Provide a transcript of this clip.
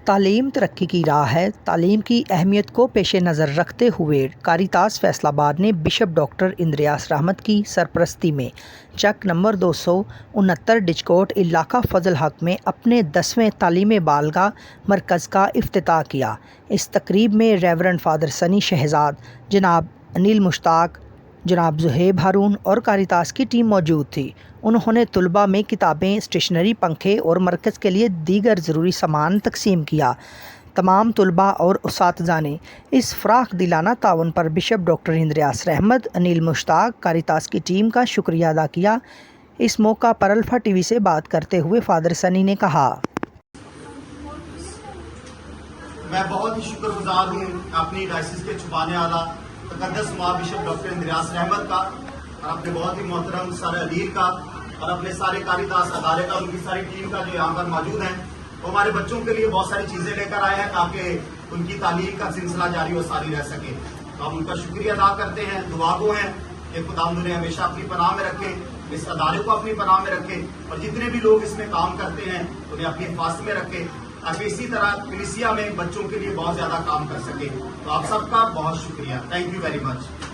तालीम तरक्की की राह है। तालीम की अहमियत को पेश नज़र रखते हुए कारितास फैसलाबाद ने बिशप डॉक्टर इंद्रियास रहमत की सरपरस्ती में चक नंबर 269 डिचकोट इलाका फजल हक में अपने 10वें तालीम बालगा मरकज़ का इफ्तिताह किया। इस तकरीब में रेवरेंड फादर सनी शहजाद, जनाब अनिल मुश्ताक, जनाब ज़ुहैब हारून और कारितास की टीम मौजूद थी। उन्होंने तुलबा में किताबें, स्टेशनरी, पंखे और मरकज़ के लिए दीगर ज़रूरी सामान तकसीम किया। तमाम तुलबा और उस्ताज़ा ने इस फ़राख दिलाना ताउन पर बिशप डॉक्टर इंद्रियास रहमत, अनिल मुश्ताक, कारितास की टीम का शुक्रिया अदा किया। इस मौका पर अल्फ़ा टीवी से बात करते हुए फादर सनी ने कहा, मैं बहुत ही शुक्रगुजार हूँ अपनी डायसिस के छुपाने वाला तकद्दस महाबिशप डॉक्टर इंद्रियास रहमत का और अपने बहुत ही मोहतरम सर अलीर का और अपने सारे कारितास अदारे का, उनकी सारी टीम का जो यहाँ पर मौजूद हैं। वो हमारे बच्चों के लिए बहुत सारी चीजें लेकर आए हैं ताकि उनकी तालीम का सिलसिला जारी और सारी रह सके। तो हम उनका शुक्रिया अदा करते हैं, दुआगो हैं कि खुदा उन्हें हमेशा अपनी पनाह में रखे, इस अदारे को अपनी पनाह में रखे और जितने भी लोग इसमें काम करते हैं उन्हें अपनी हिफाजत में रखे ताकि इसी तरह कलीसिया में बच्चों के लिए बहुत ज्यादा काम कर सके। तो आप सबका बहुत शुक्रिया। Thank you very much.